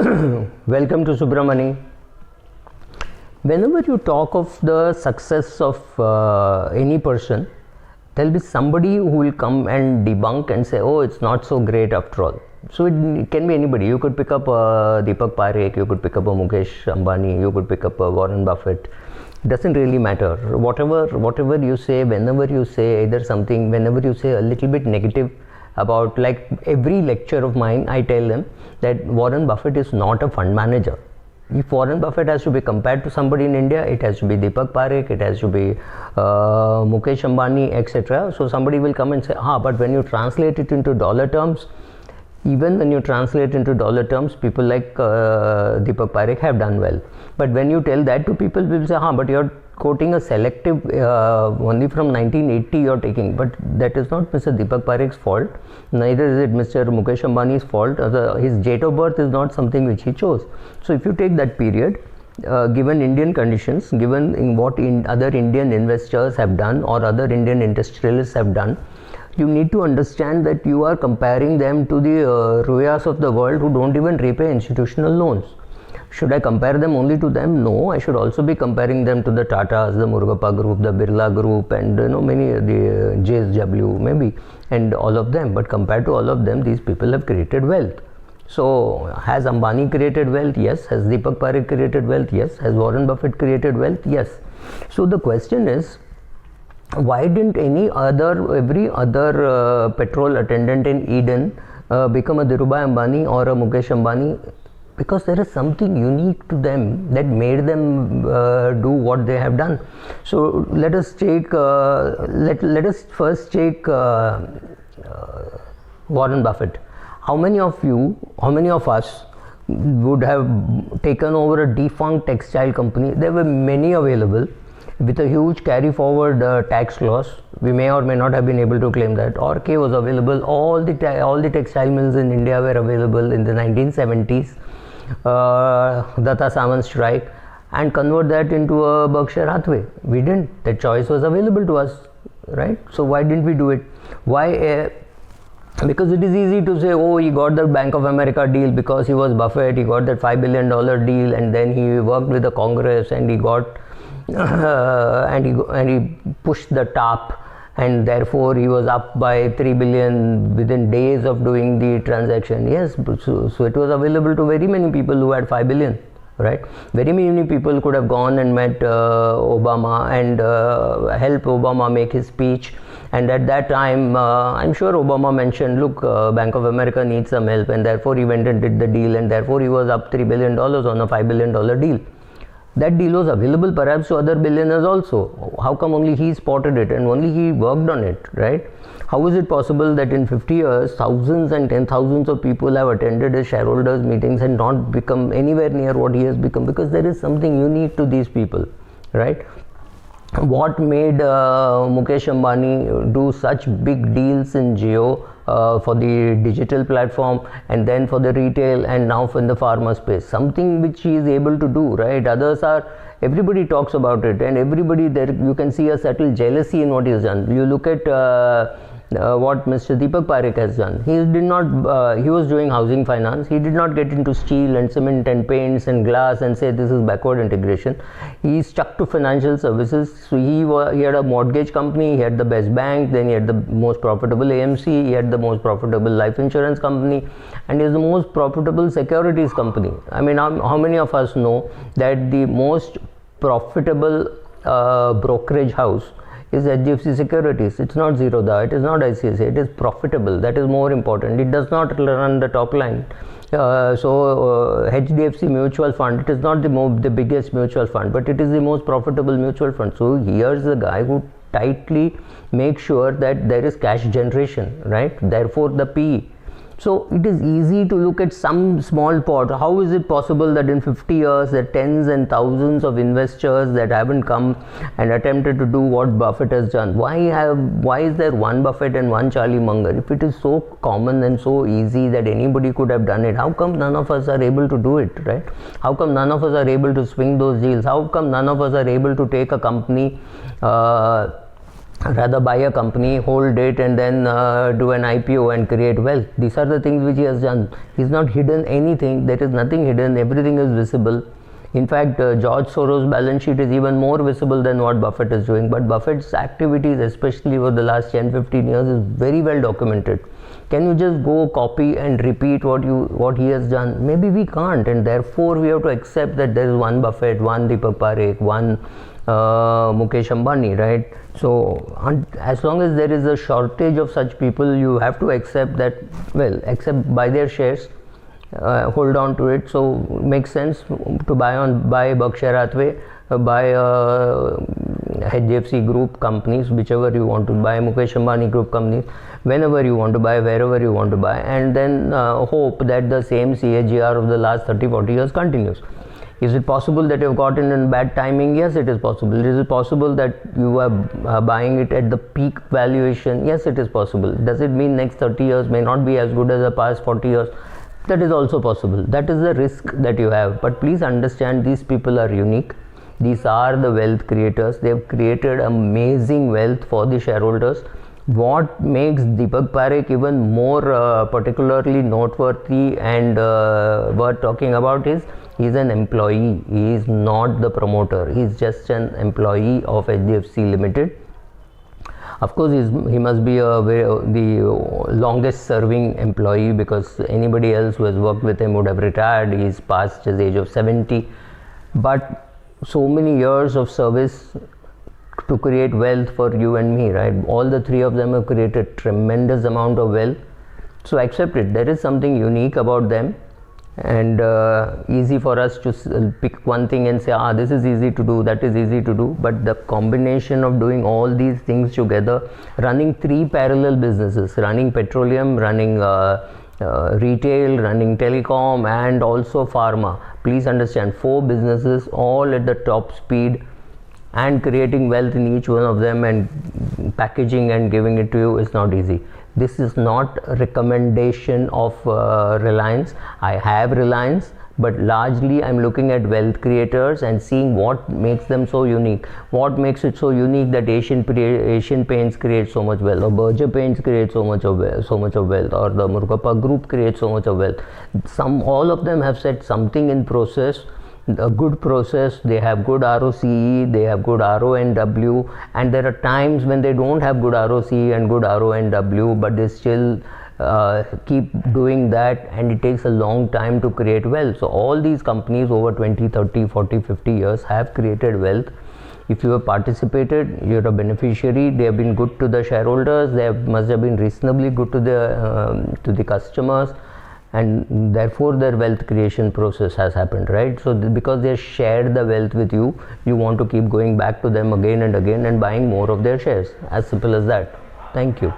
Welcome to Subramani. Whenever you talk of the success of any person, there will be somebody who will come and debunk and say, oh, it's not so great after all. So it can be anybody. You could pick up Deepak Parekh, you could pick up a Mukesh Ambani, you could pick up a Warren Buffett. It doesn't really matter. Whatever you say, whenever you say either something, whenever you say a little bit negative about, like every lecture of mine, I tell them that Warren Buffett is not a fund manager. If Warren Buffett has to be compared to somebody in India, it has to be Deepak Parekh, it has to be Mukesh Ambani, etc. So somebody will come and say, but when you translate it into dollar terms, even when you translate into dollar terms, people like Deepak Parekh have done well. But when you tell that to people, people say, but you're quoting a selective only from 1980 you're taking. But that is not Mr. Deepak Parekh's fault. Neither is it Mr. Mukesh Ambani's fault. His date of birth is not something which he chose. So if you take that period, given Indian conditions, given what other Indian investors have done or other Indian industrialists have done, you need to understand that you are comparing them to the Royas of the world who don't even repay institutional loans. Should I compare them only to them? No, I should also be comparing them to the Tatas, the Murugappa group, the Birla group, and many the JSW maybe, and all of them. But compared to all of them, these people have created wealth. So has Ambani created wealth? Yes. Has Deepak Parekh created wealth? Yes. Has Warren Buffett created wealth? Yes. So the question is, why didn't every other petrol attendant in Eden become a Dhirubhai Ambani or a Mukesh Ambani? Because there is something unique to them that made them do what they have done. So let us take let us first take Warren Buffett. How many of us would have taken over a defunct textile company? There were many available with a huge carry forward tax loss. We may or may not have been able to claim that. Orke was available. All the textile mills in India were available in the 1970s. Datta Samant strike, and convert that into a Berkshire Hathaway. We didn't. That choice was available to us, right? So why didn't we do it? Why? Because it is easy to say, oh, he got the Bank of America deal because he was Buffett. He got that $5 billion deal, and then he worked with the Congress, and he got and he pushed the top, and therefore he was up by 3 billion within days of doing the transaction. Yes, so it was available to very many people who had 5 billion, right? Very many people could have gone and met Obama and helped Obama make his speech. And at that time, I'm sure Obama mentioned, look, Bank of America needs some help, and therefore he went and did the deal, and therefore he was up $3 billion on a $5 billion deal. That deal was available perhaps to other billionaires also. How come only he spotted it and only he worked on it, right? How is it possible that in 50 years, thousands and 10,000s of people have attended his shareholders meetings and not become anywhere near what he has become? Because there is something unique to these people, right? What made Mukesh Ambani do such big deals in Jio for the digital platform, and then for the retail, and now in the pharma space? Something which he is able to do, right? Others are, everybody talks about it, and everybody there, you can see a subtle jealousy in what he has done. You look at what Mr. Deepak Parekh has done. He did not. He was doing housing finance. He did not get into steel and cement and paints and glass and say this is backward integration. He stuck to financial services. So he had a mortgage company. He had the best bank. Then he had the most profitable AMC. He had the most profitable life insurance company, and he is the most profitable securities company. I mean, how many of us know that the most profitable brokerage house is HDFC Securities? It's not Zerodha, it is not ICICI, it is profitable. That is more important. It does not run the top line. HDFC mutual fund, it is not the biggest mutual fund, but it is the most profitable mutual fund. So here's the guy who tightly makes sure that there is cash generation, right? Therefore the PE. So it is easy to look at some small pot. How is it possible that in 50 years there are tens and thousands of investors that haven't come and attempted to do what Buffett has done? Why is there one Buffett and one Charlie Munger? If it is so common and so easy that anybody could have done it, how come none of us are able to do it, right? How come none of us are able to swing those deals? How come none of us are able to take a company rather buy a company, hold it, and then do an IPO and create wealth. These are the things which he has done. He's not hidden anything. There is nothing hidden. Everything is visible. In fact, George Soros' balance sheet is even more visible than what Buffett is doing. But Buffett's activities, especially over the last 10-15 years, is very well documented. Can you just go copy and repeat what he has done? Maybe we can't, and therefore we have to accept that there is one Buffett, one Deepak Parekh, one Mukesh Ambani, right? So as long as there is a shortage of such people, you have to accept that, well, accept buy their shares, hold on to it. So makes sense to buy Berkshire Hathaway, buy HDFC Group companies, whichever you want to buy, Mukesh Ambani Group companies, whenever you want to buy, wherever you want to buy, and then hope that the same CAGR of the last 30-40 years continues. Is it possible that you have gotten in bad timing? Yes, it is possible. Is it possible that you are buying it at the peak valuation? Yes, it is possible. Does it mean next 30 years may not be as good as the past 40 years? That is also possible. That is the risk that you have. But please understand, these people are unique. These are the wealth creators. They have created amazing wealth for the shareholders. What makes Deepak Parekh even more particularly noteworthy and worth talking about is he's an employee. He is not the promoter. He is just an employee of HDFC Limited. Of course, he must be the longest serving employee, because anybody else who has worked with him would have retired. He is past his age of 70. But so many years of service to create wealth for you and me, right? All the three of them have created tremendous amount of wealth. So accept it. There is something unique about them, and easy for us to pick one thing and say, this is easy to do, that is easy to do. But the combination of doing all these things together, running 3 parallel businesses, running petroleum, running retail, running telecom, and also pharma. Please understand, 4 businesses all at the top speed, and creating wealth in each one of them and packaging and giving it to you is not easy. This is not a recommendation of Reliance. I have Reliance, but largely I'm looking at wealth creators and seeing what makes them so unique. What makes it so unique that Asian Paints creates so much wealth, or Berger Paints creates so much of wealth, or the Murugappa Group creates so much of wealth. All of them have set something in process, a good process. They have good ROCE, they have good RONW, and there are times when they don't have good ROCE and good RONW, but they still keep doing that, and it takes a long time to create wealth. So all these companies over 20, 30, 40, 50 years have created wealth. If you have participated, you're a beneficiary. They have been good to the shareholders. They must have been reasonably good to the customers, and therefore their wealth creation process has happened, right? So because they shared the wealth with you, you want to keep going back to them again and again and buying more of their shares. As simple as that. Thank you.